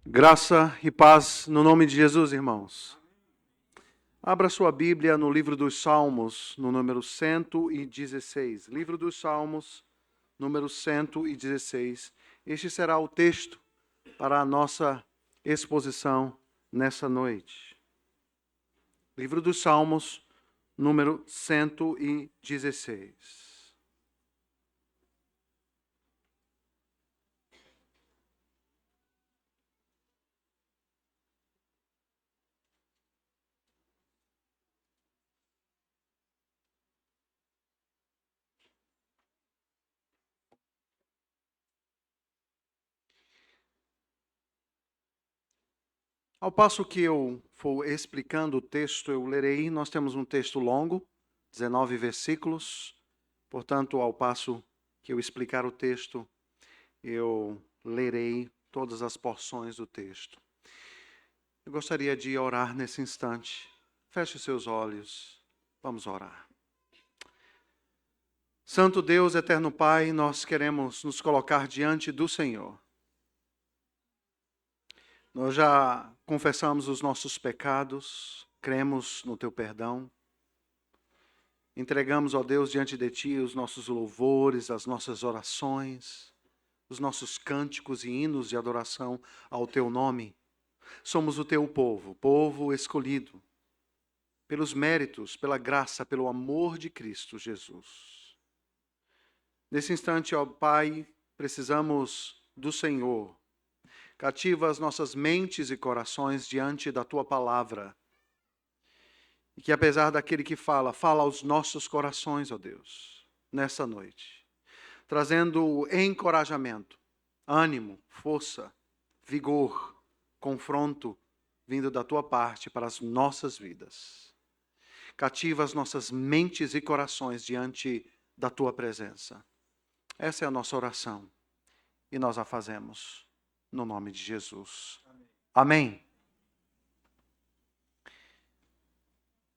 Graça e paz no nome de Jesus, irmãos. Abra sua Bíblia no livro dos Salmos, no número 116. Livro dos Salmos, número 116. Este será o texto para a nossa exposição nessa noite. Livro dos Salmos, número 116. Ao passo que eu for explicando o texto, eu lerei. Nós temos um texto longo, 19 versículos. Portanto, ao passo que eu explicar o texto, eu lerei todas as porções do texto. Eu gostaria de orar nesse instante. Feche os seus olhos. Vamos orar. Santo Deus, eterno Pai, nós queremos nos colocar diante do Senhor. Nós já confessamos os nossos pecados, cremos no Teu perdão. Entregamos, ó Deus, diante de Ti os nossos louvores, as nossas orações, os nossos cânticos e hinos de adoração ao Teu nome. Somos o Teu povo, povo escolhido, pelos méritos, pela graça, pelo amor de Cristo Jesus. Nesse instante, ó Pai, precisamos do Senhor. Cativa as nossas mentes e corações diante da Tua palavra. E que apesar daquele que fala aos nossos corações, ó Deus, nessa noite, trazendo encorajamento, ânimo, força, vigor, confronto, vindo da Tua parte para as nossas vidas. Cativa as nossas mentes e corações diante da Tua presença. Essa é a nossa oração e nós a fazemos no nome de Jesus. Amém.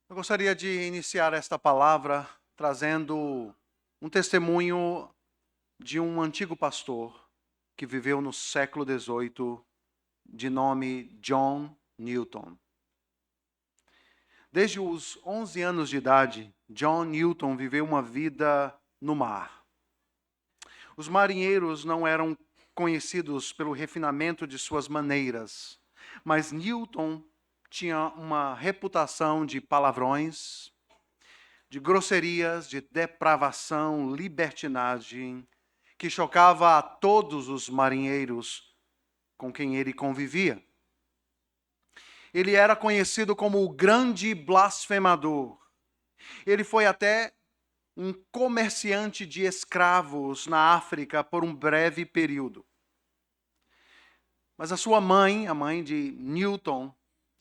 Eu gostaria de iniciar esta palavra trazendo um testemunho de um antigo pastor que viveu no século XVIII, de nome John Newton. Desde os 11 anos de idade, John Newton viveu uma vida no mar. Os marinheiros não eram conhecidos pelo refinamento de suas maneiras, mas Newton tinha uma reputação de palavrões, de grosserias, de depravação, libertinagem, que chocava a todos os marinheiros com quem ele convivia. Ele era conhecido como o grande blasfemador. Ele foi até um comerciante de escravos na África por um breve período. Mas a sua mãe, a mãe de Newton,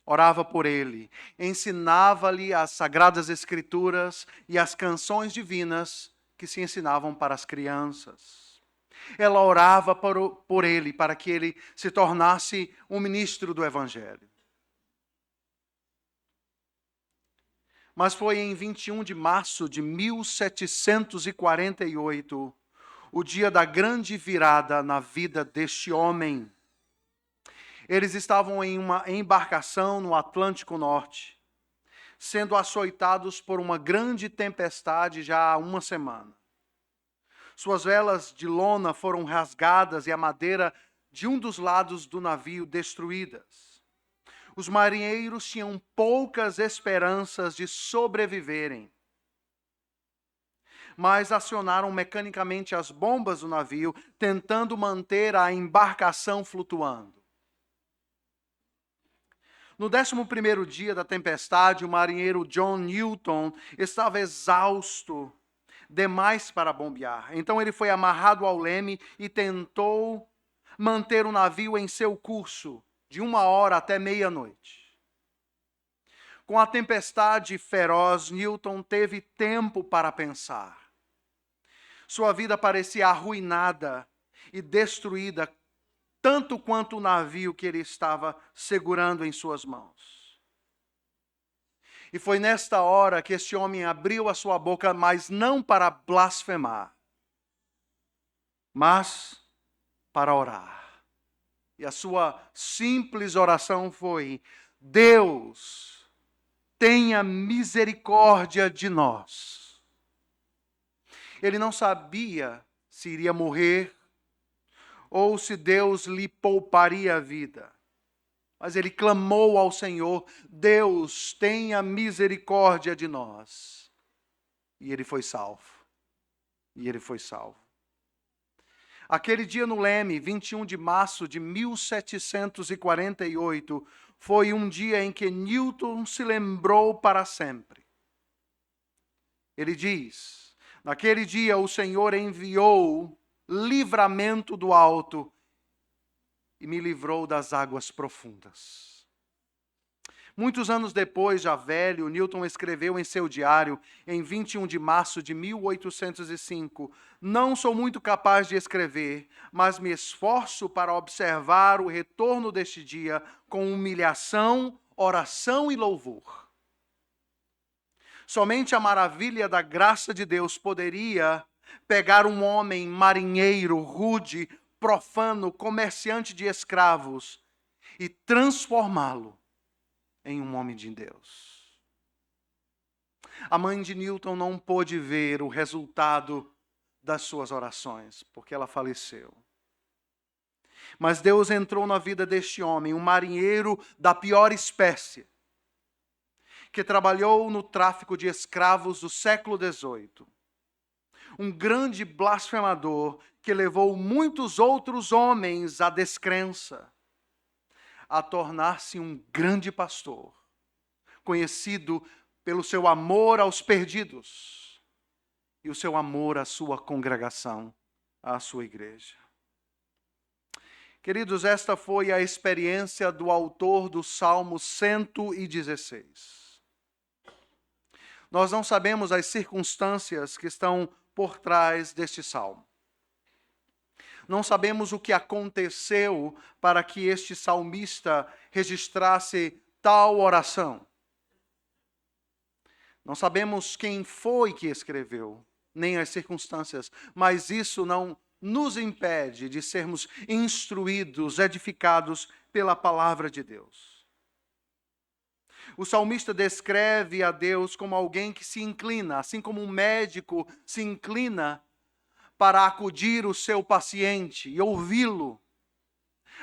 orava por ele, ensinava-lhe as sagradas escrituras e as canções divinas que se ensinavam para as crianças. Ela orava por ele, para que ele se tornasse um ministro do Evangelho. Mas foi em 21 de março de 1748, o dia da grande virada na vida deste homem. Eles estavam em uma embarcação no Atlântico Norte, sendo açoitados por uma grande tempestade já há uma semana. Suas velas de lona foram rasgadas e a madeira de um dos lados do navio destruídas. Os marinheiros tinham poucas esperanças de sobreviverem, mas acionaram mecanicamente as bombas do navio, tentando manter a embarcação flutuando. No 11º dia da tempestade, o marinheiro John Newton estava exausto demais para bombear. Então ele foi amarrado ao leme e tentou manter o navio em seu curso, de 1 hora até meia-noite. Com a tempestade feroz, Newton teve tempo para pensar. Sua vida parecia arruinada e destruída, tanto quanto o navio que ele estava segurando em suas mãos. E foi nesta hora que este homem abriu a sua boca, mas não para blasfemar, mas para orar. E a sua simples oração foi: Deus, tenha misericórdia de nós. Ele não sabia se iria morrer ou se Deus lhe pouparia a vida. Mas ele clamou ao Senhor: Deus, tenha misericórdia de nós. E ele foi salvo. E ele foi salvo. Aquele dia no Leme, 21 de março de 1748, foi um dia em que Newton se lembrou para sempre. Ele diz: naquele dia o Senhor enviou livramento do alto e me livrou das águas profundas. Muitos anos depois, já velho, Newton escreveu em seu diário, em 21 de março de 1805, não sou muito capaz de escrever, mas me esforço para observar o retorno deste dia com humilhação, oração e louvor. Somente a maravilha da graça de Deus poderia pegar um homem marinheiro, rude, profano, comerciante de escravos e transformá-lo em um homem de Deus. A mãe de Newton não pôde ver o resultado das suas orações, porque ela faleceu. Mas Deus entrou na vida deste homem, um marinheiro da pior espécie, que trabalhou no tráfico de escravos do século XVIII. Um grande blasfemador que levou muitos outros homens à descrença, a tornar-se um grande pastor, conhecido pelo seu amor aos perdidos e o seu amor à sua congregação, à sua igreja. Queridos, esta foi a experiência do autor do Salmo 116. Nós não sabemos as circunstâncias que estão por trás deste salmo. Não sabemos o que aconteceu para que este salmista registrasse tal oração. Não sabemos quem foi que escreveu, nem as circunstâncias, mas isso não nos impede de sermos instruídos, edificados pela palavra de Deus. O salmista descreve a Deus como alguém que se inclina, assim como um médico se inclina para acudir o seu paciente e ouvi-lo.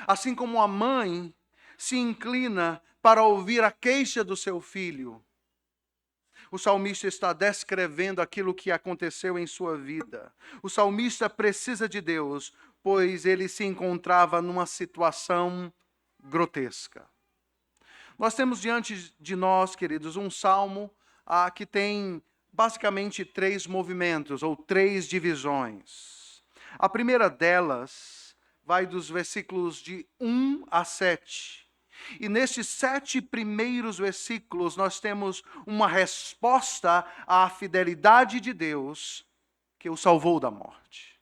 Assim como a mãe se inclina para ouvir a queixa do seu filho. O salmista está descrevendo aquilo que aconteceu em sua vida. O salmista precisa de Deus, pois ele se encontrava numa situação grotesca. Nós temos diante de nós, queridos, um salmo que tem basicamente 3 movimentos, ou 3 divisões. A primeira delas vai dos versículos de 1 a 7. E nestes 7 primeiros versículos nós temos uma resposta à fidelidade de Deus que o salvou da morte.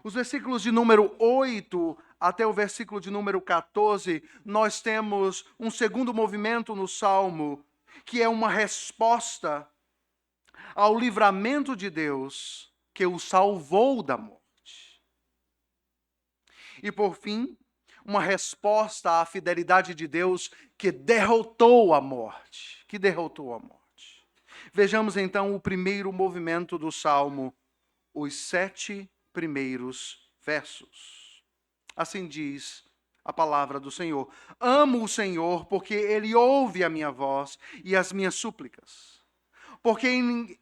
Os versículos de número 8 até o versículo de número 14, nós temos um segundo movimento no Salmo, que é uma resposta ao livramento de Deus que o salvou da morte. E por fim, uma resposta à fidelidade de Deus que derrotou a morte. Vejamos então o primeiro movimento do Salmo, os 7 primeiros versos. Assim diz a palavra do Senhor. Amo o Senhor porque Ele ouve a minha voz e as minhas súplicas. Porque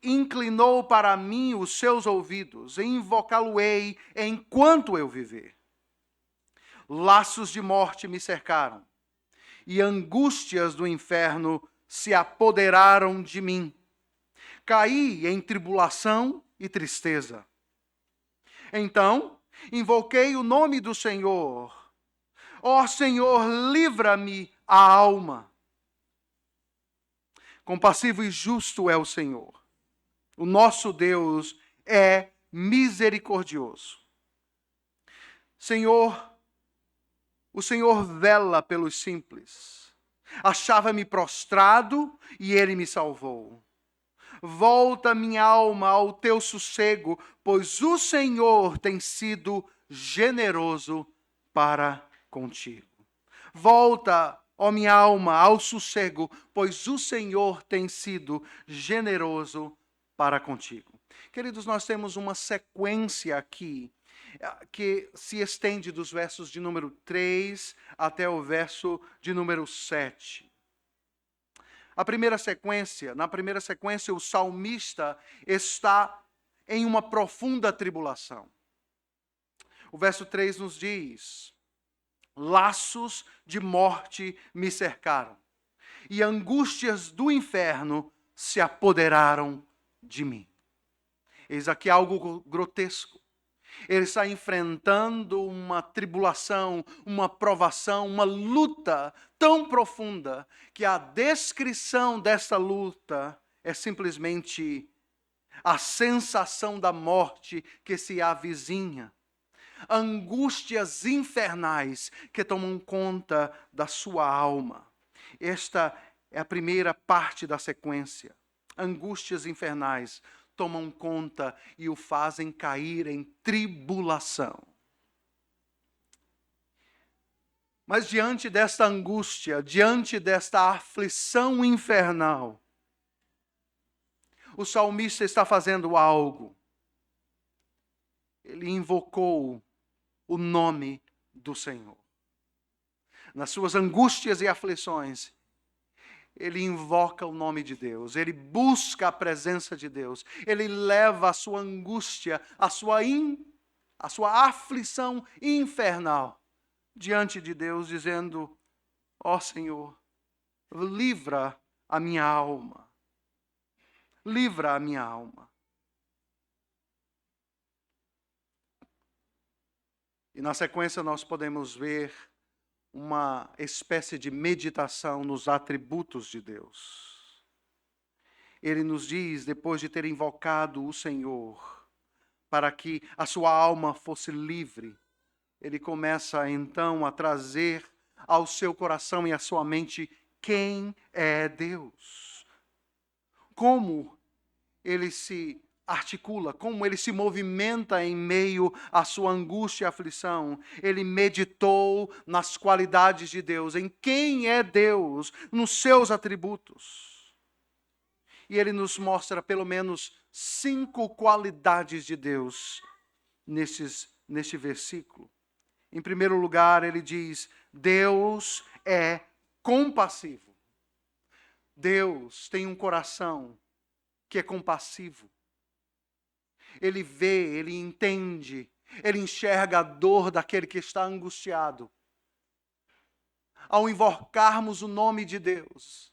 inclinou para mim os seus ouvidos, e invocá-lo-ei enquanto eu viver. Laços de morte me cercaram, e angústias do inferno se apoderaram de mim. Caí em tribulação e tristeza. Então, invoquei o nome do Senhor. Ó Senhor, livra-me a alma. Compassivo e justo é o Senhor. O nosso Deus é misericordioso. Senhor, o Senhor vela pelos simples. Achava-me prostrado e Ele me salvou. Volta minha alma ao teu sossego, pois o Senhor tem sido generoso para contigo. Volta, ó minha alma, ao sossego, pois o Senhor tem sido generoso para contigo. Queridos, nós temos uma sequência aqui que se estende dos versos de número 3 até o verso de número 7. Na primeira sequência, o salmista está em uma profunda tribulação. O verso 3 nos diz: laços de morte me cercaram, e angústias do inferno se apoderaram de mim. Eis aqui algo grotesco. Ele está enfrentando uma tribulação, uma provação, uma luta tão profunda que a descrição dessa luta é simplesmente a sensação da morte que se avizinha. Angústias infernais que tomam conta da sua alma. Esta é a primeira parte da sequência. Angústias infernais tomam conta e o fazem cair em tribulação. Mas diante desta angústia, diante desta aflição infernal, o salmista está fazendo algo. Ele invocou o nome do Senhor. Nas suas angústias e aflições, ele invoca o nome de Deus, ele busca a presença de Deus, ele leva a sua angústia, a sua aflição infernal diante de Deus, dizendo: ó Senhor, livra a minha alma, livra a minha alma. E na sequência nós podemos ver uma espécie de meditação nos atributos de Deus. Ele nos diz, depois de ter invocado o Senhor, para que a sua alma fosse livre, ele começa então a trazer ao seu coração e à sua mente quem é Deus. Como ele se articula, como ele se movimenta em meio à sua angústia e aflição. Ele meditou nas qualidades de Deus, em quem é Deus, nos seus atributos. E ele nos mostra pelo menos 5 qualidades de Deus neste versículo. Em primeiro lugar, ele diz: Deus é compassivo. Deus tem um coração que é compassivo. Ele vê, ele entende, ele enxerga a dor daquele que está angustiado. Ao invocarmos o nome de Deus,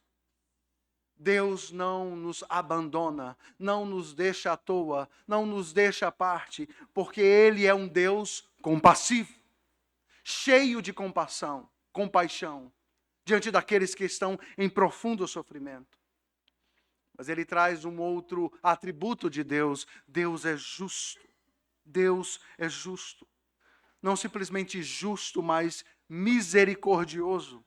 Deus não nos abandona, não nos deixa à toa, não nos deixa à parte, porque Ele é um Deus compassivo, cheio de compaixão, diante daqueles que estão em profundo sofrimento. Mas ele traz um outro atributo de Deus. Deus é justo. Deus é justo. Não simplesmente justo, mas misericordioso.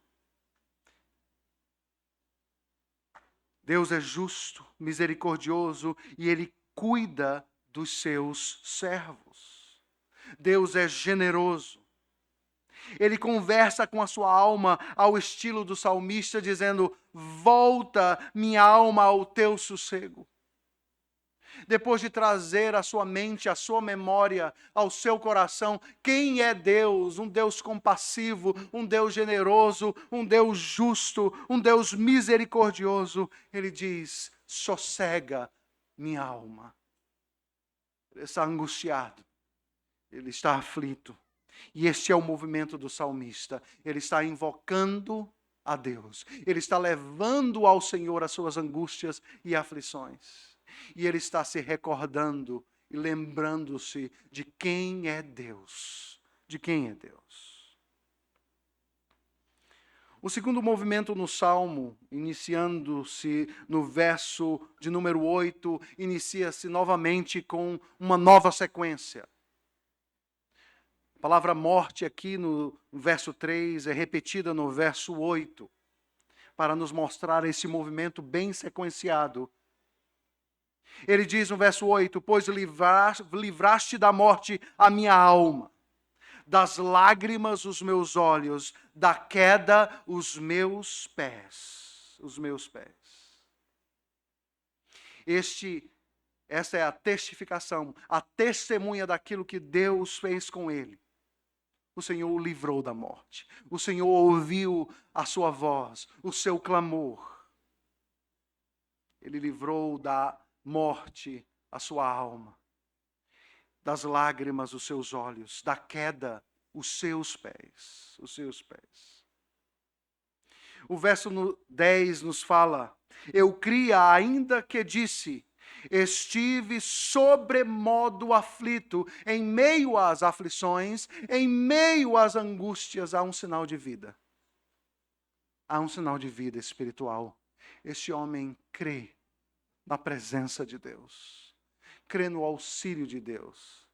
Deus é justo, misericordioso e ele cuida dos seus servos. Deus é generoso. Ele conversa com a sua alma ao estilo do salmista, dizendo: volta minha alma ao teu sossego. Depois de trazer à sua mente, à sua memória, ao seu coração, quem é Deus? Um Deus compassivo, um Deus generoso, um Deus justo, um Deus misericordioso. Ele diz: sossega minha alma. Ele está angustiado, ele está aflito. E este é o movimento do salmista. Ele está invocando a Deus. Ele está levando ao Senhor as suas angústias e aflições. E ele está se recordando e lembrando-se de quem é Deus. De quem é Deus. O segundo movimento no Salmo, iniciando-se no verso de número 8, inicia-se novamente com uma nova sequência. A palavra morte aqui no verso 3 é repetida no verso 8, para nos mostrar esse movimento bem sequenciado. Ele diz no verso 8: pois livraste da morte a minha alma, das lágrimas os meus olhos, da queda os meus pés. Os meus pés. Essa é a testificação, a testemunha daquilo que Deus fez com ele. O Senhor o livrou da morte. O Senhor ouviu a sua voz, o seu clamor. Ele livrou da morte a sua alma, das lágrimas os seus olhos, da queda os seus pés. Os seus pés. O verso 10 nos fala: eu cria, ainda que disse, estive sobremodo aflito, em meio às aflições, em meio às angústias, há um sinal de vida. Há um sinal de vida espiritual. Este homem crê na presença de Deus, crê no auxílio de Deus,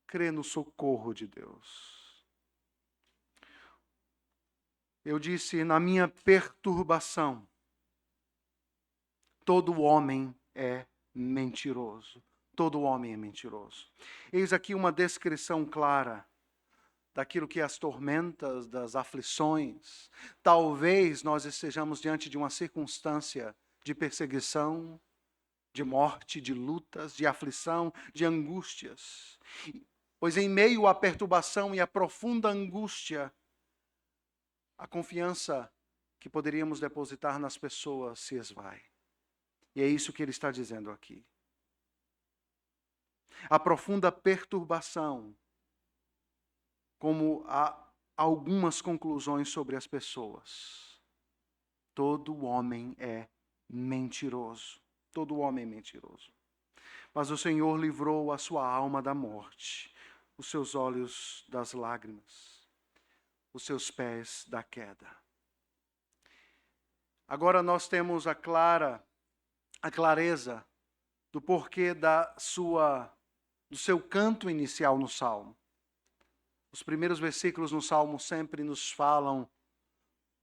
crê no socorro de Deus. Eu disse, na minha perturbação, todo homem é mentiroso. Todo homem é mentiroso. Eis aqui uma descrição clara daquilo que as tormentas, das aflições. Talvez nós estejamos diante de uma circunstância de perseguição, de morte, de lutas, de aflição, de angústias. Pois em meio à perturbação e à profunda angústia, a confiança que poderíamos depositar nas pessoas se esvai. E é isso que ele está dizendo aqui. A profunda perturbação, como há algumas conclusões sobre as pessoas. Todo homem é mentiroso. Todo homem é mentiroso. Mas o Senhor livrou a sua alma da morte, os seus olhos das lágrimas, os seus pés da queda. Agora nós temos a clareza do porquê do seu canto inicial no Salmo. Os primeiros versículos no Salmo sempre nos falam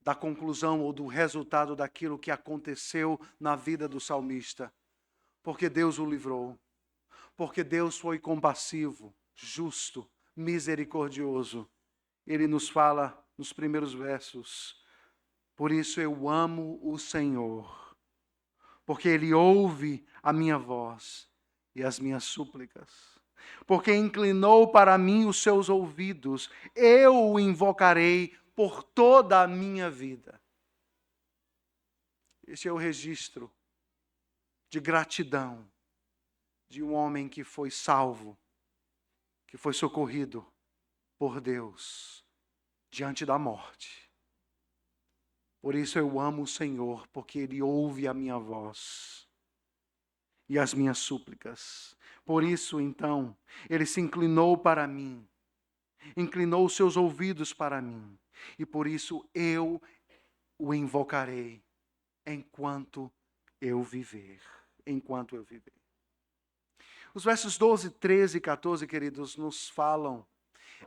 da conclusão ou do resultado daquilo que aconteceu na vida do salmista. Porque Deus o livrou. Porque Deus foi compassivo, justo, misericordioso. Ele nos fala nos primeiros versos: por isso eu amo o Senhor, porque Ele ouve a minha voz e as minhas súplicas. Porque inclinou para mim os seus ouvidos, eu o invocarei por toda a minha vida. Este é o registro de gratidão de um homem que foi salvo, que foi socorrido por Deus diante da morte. Por isso eu amo o Senhor, porque Ele ouve a minha voz e as minhas súplicas. Por isso, então, Ele se inclinou para mim, inclinou os seus ouvidos para mim, e por isso eu o invocarei enquanto eu viver. Enquanto eu viver. Os versos 12, 13 e 14, queridos, nos falam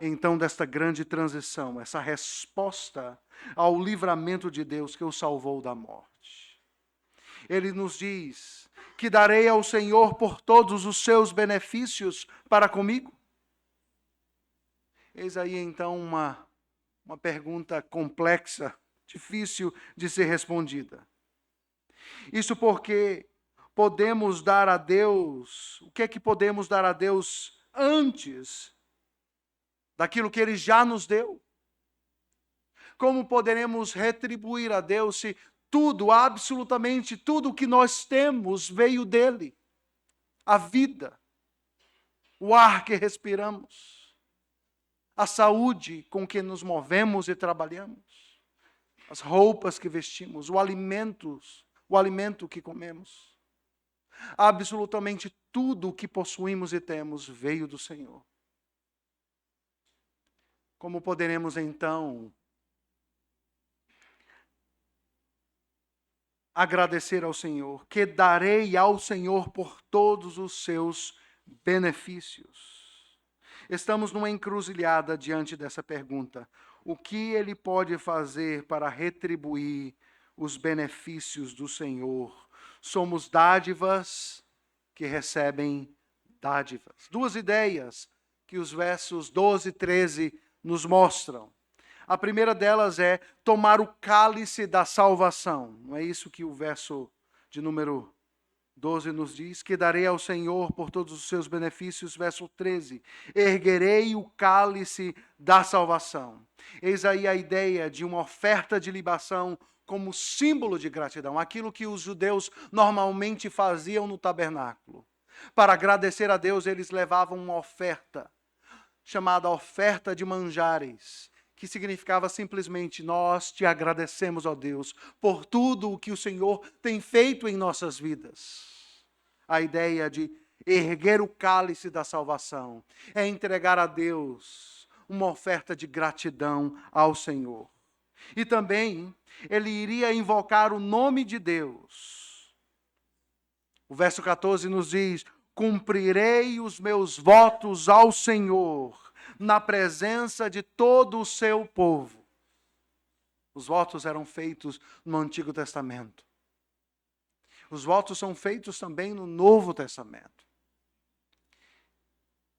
então desta grande transição, essa resposta ao livramento de Deus que o salvou da morte. Ele nos diz que darei ao Senhor por todos os seus benefícios para comigo. Eis aí então uma pergunta complexa, difícil de ser respondida. Isso porque podemos dar a Deus, o que é que podemos dar a Deus antes daquilo que Ele já nos deu? Como poderemos retribuir a Deus se tudo, absolutamente tudo o que nós temos veio dEle? A vida, o ar que respiramos, a saúde com que nos movemos e trabalhamos, as roupas que vestimos, o alimento que comemos. Absolutamente tudo o que possuímos e temos veio do Senhor. Como poderemos então agradecer ao Senhor? Que darei ao Senhor por todos os seus benefícios. Estamos numa encruzilhada diante dessa pergunta. O que Ele pode fazer para retribuir os benefícios do Senhor? Somos dádivas que recebem dádivas. Duas ideias que os versos 12 e 13 nos mostram. A primeira delas é tomar o cálice da salvação. Não é isso que o verso de número 12 nos diz? Que darei ao Senhor por todos os seus benefícios. Verso 13. Erguerei o cálice da salvação. Eis aí a ideia de uma oferta de libação como símbolo de gratidão. Aquilo que os judeus normalmente faziam no tabernáculo. Para agradecer a Deus, eles levavam uma oferta, chamada oferta de manjares, que significava simplesmente: nós te agradecemos, ó Deus, por tudo o que o Senhor tem feito em nossas vidas. A ideia de erguer o cálice da salvação é entregar a Deus uma oferta de gratidão ao Senhor. E também ele iria invocar o nome de Deus. O verso 14 nos diz: cumprirei os meus votos ao Senhor na presença de todo o seu povo. Os votos eram feitos no Antigo Testamento. Os votos são feitos também no Novo Testamento.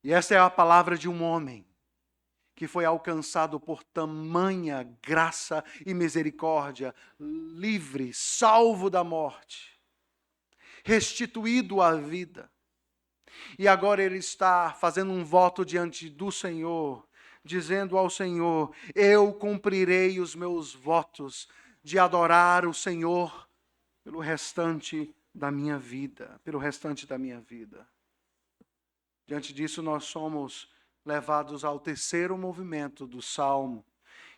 E essa é a palavra de um homem que foi alcançado por tamanha graça e misericórdia, livre, salvo da morte, restituído à vida. E agora ele está fazendo um voto diante do Senhor, dizendo ao Senhor: eu cumprirei os meus votos de adorar o Senhor pelo restante da minha vida, Diante disso, nós somos levados ao terceiro movimento do Salmo,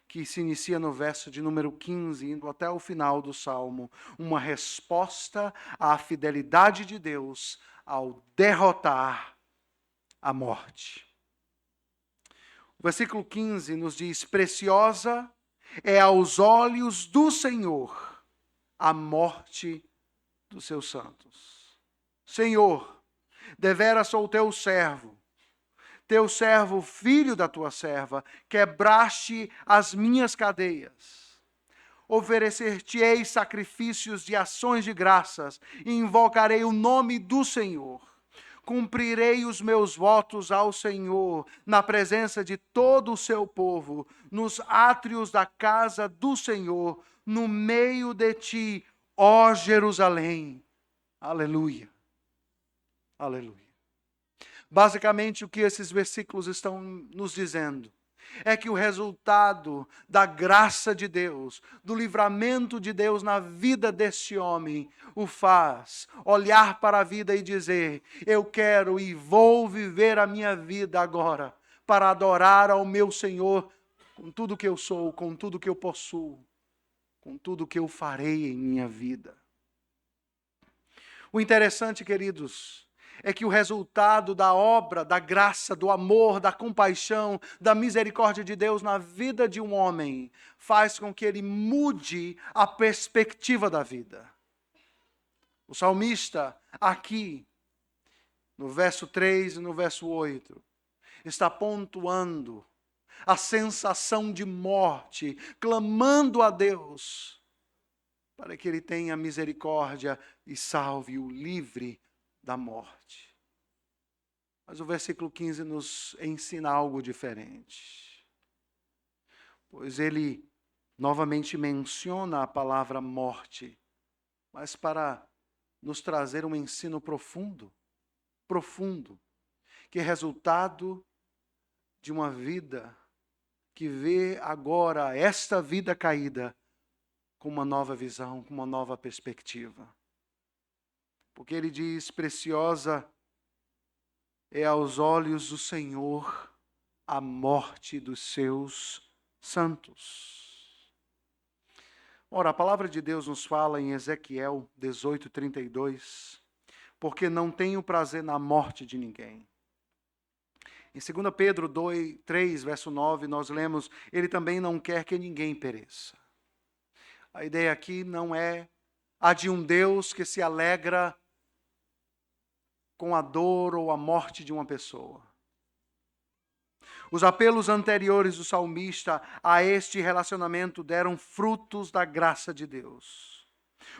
que se inicia no verso de número 15, indo até o final do Salmo, uma resposta à fidelidade de Deus ao derrotar a morte. O versículo 15 nos diz: preciosa é aos olhos do Senhor a morte dos seus santos. Senhor, deveras sou teu servo, filho da tua serva, quebraste as minhas cadeias. Oferecer-te-ei sacrifícios de ações de graças, e invocarei o nome do Senhor. Cumprirei os meus votos ao Senhor, na presença de todo o seu povo, nos átrios da casa do Senhor, no meio de ti, ó Jerusalém. Aleluia. Aleluia. Basicamente, o que esses versículos estão nos dizendo é que o resultado da graça de Deus, do livramento de Deus na vida desse homem, o faz olhar para a vida e dizer: eu quero e vou viver a minha vida agora para adorar ao meu Senhor com tudo que eu sou, com tudo que eu possuo, com tudo que eu farei em minha vida. O interessante, queridos, é que o resultado da obra, da graça, do amor, da compaixão, da misericórdia de Deus na vida de um homem faz com que ele mude a perspectiva da vida. O salmista, aqui, no verso 3 e no verso 8, está pontuando a sensação de morte, clamando a Deus para que ele tenha misericórdia e salve-o livre da morte. Mas o versículo 15 nos ensina algo diferente. Pois ele novamente menciona a palavra morte, mas para nos trazer um ensino profundo, que é resultado de uma vida que vê agora esta vida caída com uma nova visão, com uma nova perspectiva. Porque ele diz: preciosa é aos olhos do Senhor a morte dos seus santos. Ora, a palavra de Deus nos fala em Ezequiel 18:32, porque não tenho prazer na morte de ninguém. Em 2 Pedro 3, verso 9, nós lemos: ele também não quer que ninguém pereça. A ideia aqui não é a de um Deus que se alegra com a dor ou a morte de uma pessoa. Os apelos anteriores do salmista a este relacionamento deram frutos da graça de Deus.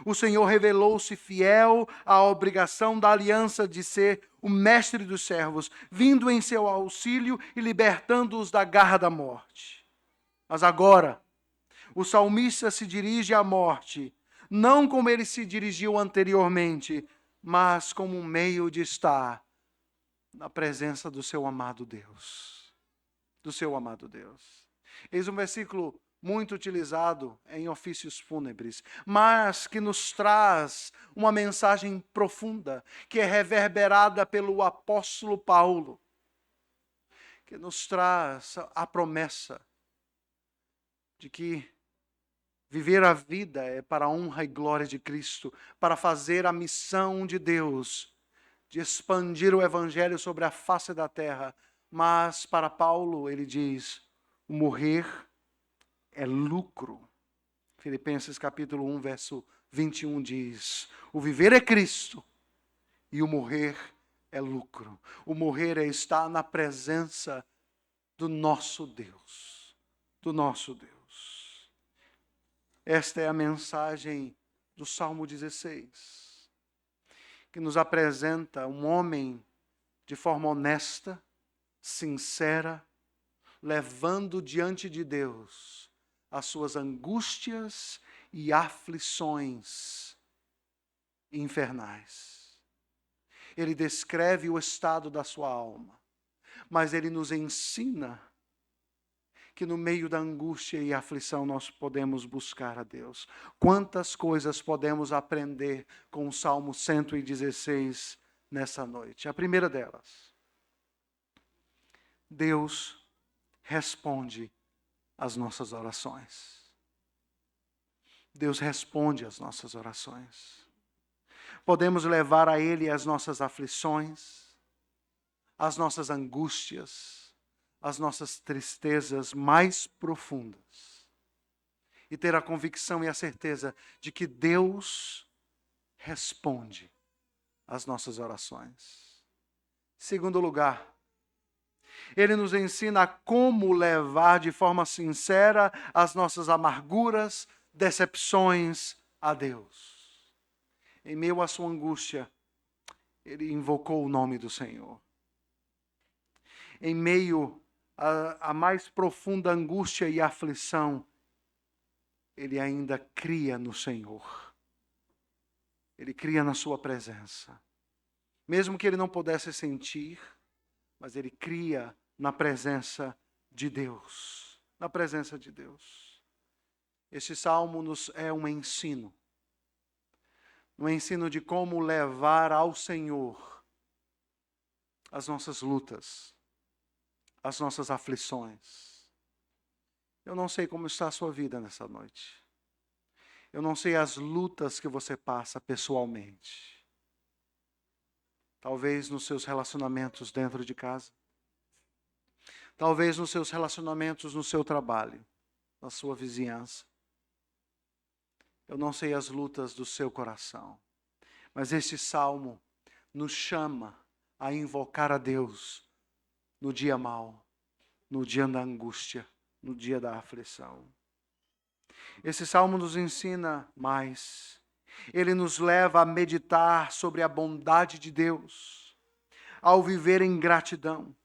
O Senhor revelou-se fiel à obrigação da aliança de ser o mestre dos servos, vindo em seu auxílio e libertando-os da garra da morte. Mas agora, o salmista se dirige à morte, não como ele se dirigiu anteriormente, mas como um meio de estar na presença do seu amado Deus. Do seu amado Deus. Eis um versículo muito utilizado em ofícios fúnebres, mas que nos traz uma mensagem profunda, que é reverberada pelo apóstolo Paulo, que nos traz a promessa de que viver a vida é para a honra e glória de Cristo, para fazer a missão de Deus, de expandir o evangelho sobre a face da terra. Mas para Paulo, ele diz, o morrer é lucro. Filipenses capítulo 1, verso 21 diz, o viver é Cristo e o morrer é lucro. O morrer é estar na presença do nosso Deus. Do nosso Deus. Esta é a mensagem do Salmo 16, que nos apresenta um homem de forma honesta, sincera, levando diante de Deus as suas angústias e aflições infernais. Ele descreve o estado da sua alma, mas ele nos ensina que no meio da angústia e aflição nós podemos buscar a Deus. Quantas coisas podemos aprender com o Salmo 116 nessa noite? A primeira delas, Deus responde às nossas orações. Deus responde às nossas orações. Podemos levar a Ele as nossas aflições, as nossas angústias, as nossas tristezas mais profundas e ter a convicção e a certeza de que Deus responde às nossas orações. Segundo lugar, Ele nos ensina como levar de forma sincera as nossas amarguras, decepções a Deus. Em meio à sua angústia, Ele invocou o nome do Senhor. Em meio a mais profunda angústia e aflição, ele ainda cria no Senhor. Ele cria na sua presença. Mesmo que ele não pudesse sentir, mas ele cria na presença de Deus. Na presença de Deus. Este salmo nos é um ensino. Um ensino de como levar ao Senhor as nossas lutas, as nossas aflições. Eu não sei como está a sua vida nessa noite. Eu não sei as lutas que você passa pessoalmente. Talvez nos seus relacionamentos dentro de casa. Talvez nos seus relacionamentos no seu trabalho, na sua vizinhança. Eu não sei as lutas do seu coração. Mas este salmo nos chama a invocar a Deus no dia mau, no dia da angústia, no dia da aflição. Esse salmo nos ensina mais. Ele nos leva a meditar sobre a bondade de Deus, ao viver em gratidão.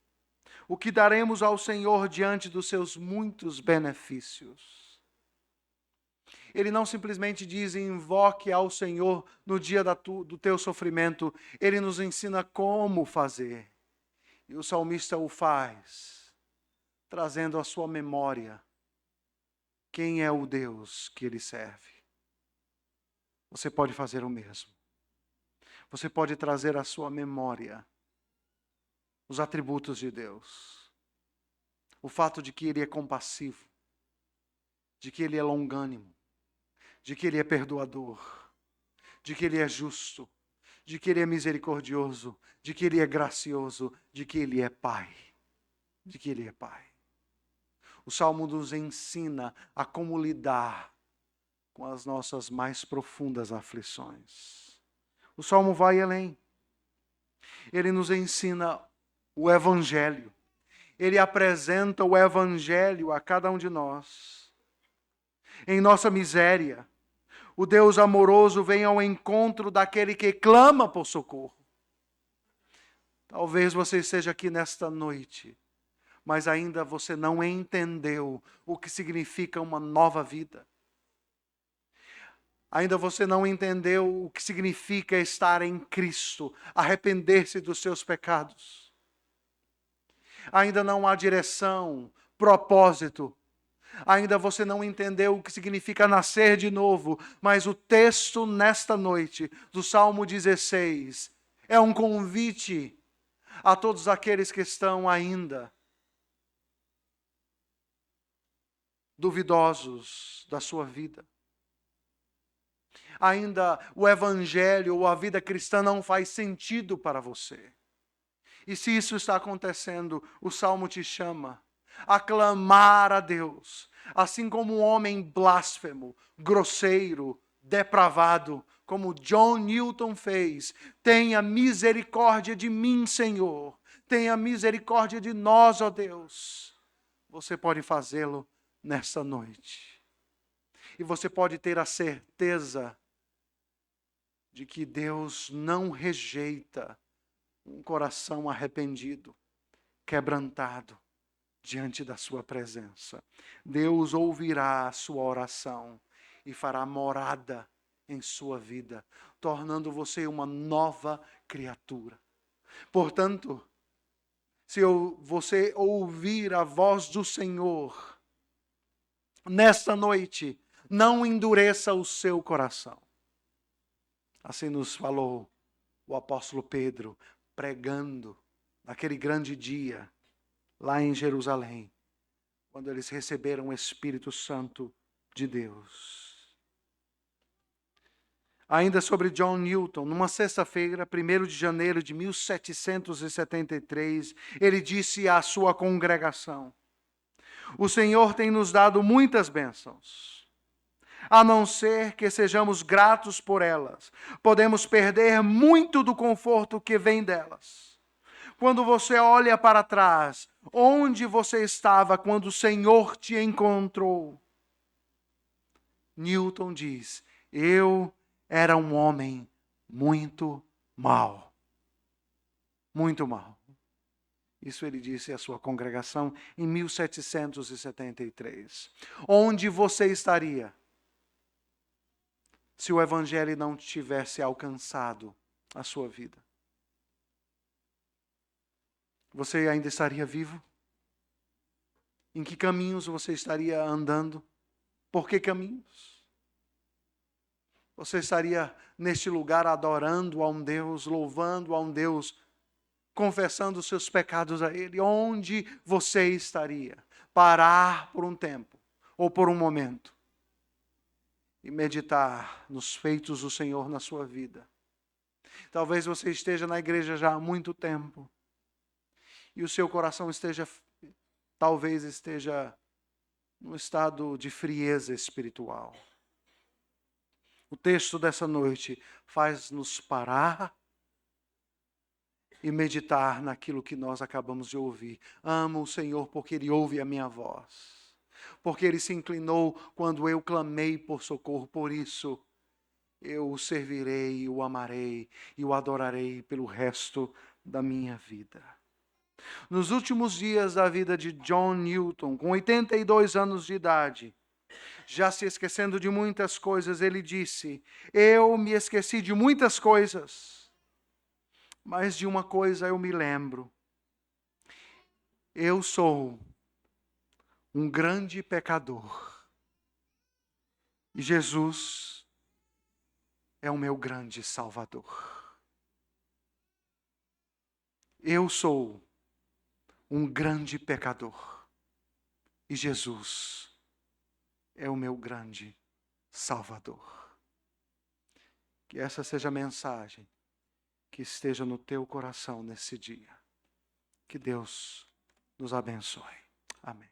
O que daremos ao Senhor diante dos seus muitos benefícios? Ele não simplesmente diz, invoque ao Senhor no dia do teu sofrimento. Ele nos ensina como fazer. E o salmista o faz, trazendo à sua memória quem é o Deus que ele serve. Você pode fazer o mesmo. Você pode trazer à sua memória os atributos de Deus. O fato de que Ele é compassivo, de que Ele é longânimo, de que Ele é perdoador, de que Ele é justo, de que Ele é misericordioso, de que Ele é gracioso, de que Ele é Pai. De que Ele é Pai. O Salmo nos ensina a como lidar com as nossas mais profundas aflições. O Salmo vai além. Ele nos ensina o Evangelho. Ele apresenta o Evangelho a cada um de nós. Em nossa miséria, O Deus amoroso vem ao encontro daquele que clama por socorro. Talvez você esteja aqui nesta noite, mas ainda você não entendeu o que significa uma nova vida. Ainda você não entendeu o que significa estar em Cristo, arrepender-se dos seus pecados. Ainda não há direção, propósito. Ainda você não entendeu o que significa nascer de novo, mas o texto nesta noite, do Salmo 16, é um convite a todos aqueles que estão ainda duvidosos da sua vida. Ainda o evangelho ou a vida cristã não faz sentido para você. E se isso está acontecendo, o Salmo te chama a clamar a Deus, assim como um homem blasfemo, grosseiro, depravado, como John Newton fez. Tenha misericórdia de mim, Senhor. Tenha misericórdia de nós, ó Deus. Você pode fazê-lo nesta noite. E você pode ter a certeza de que Deus não rejeita um coração arrependido, quebrantado diante da sua presença. Deus ouvirá a sua oração e fará morada em sua vida, tornando você uma nova criatura. Portanto, se você ouvir a voz do Senhor nesta noite, não endureça o seu coração. Assim nos falou o apóstolo Pedro, pregando naquele grande dia, lá em Jerusalém, quando eles receberam o Espírito Santo de Deus. Ainda sobre John Newton, numa sexta-feira, 1º de janeiro de 1773, ele disse à sua congregação: o Senhor tem nos dado muitas bênçãos. A não ser que sejamos gratos por elas, podemos perder muito do conforto que vem delas. Quando você olha para trás, onde você estava quando o Senhor te encontrou? Newton diz: eu era um homem muito mau. Muito mau. Isso ele disse à sua congregação em 1773. Onde você estaria se o evangelho não tivesse alcançado a sua vida? Você ainda estaria vivo? Em que caminhos você estaria andando? Por que caminhos? Você estaria neste lugar adorando a um Deus, louvando a um Deus, confessando os seus pecados a Ele? Onde você estaria? Parar por um tempo ou por um momento e meditar nos feitos do Senhor na sua vida. Talvez você esteja na igreja já há muito tempo e o seu coração talvez esteja num estado de frieza espiritual. O texto dessa noite faz-nos parar e meditar naquilo que nós acabamos de ouvir. Amo o Senhor porque Ele ouve a minha voz, porque Ele se inclinou quando eu clamei por socorro. Por isso eu o servirei, o amarei e o adorarei pelo resto da minha vida. Nos últimos dias da vida de John Newton, com 82 anos de idade, já se esquecendo de muitas coisas, ele disse: eu me esqueci de muitas coisas, mas de uma coisa eu me lembro. Eu sou um grande pecador e Jesus é o meu grande Salvador. Eu sou um grande pecador e Jesus é o meu grande Salvador. Que essa seja a mensagem que esteja no teu coração nesse dia. Que Deus nos abençoe. Amém.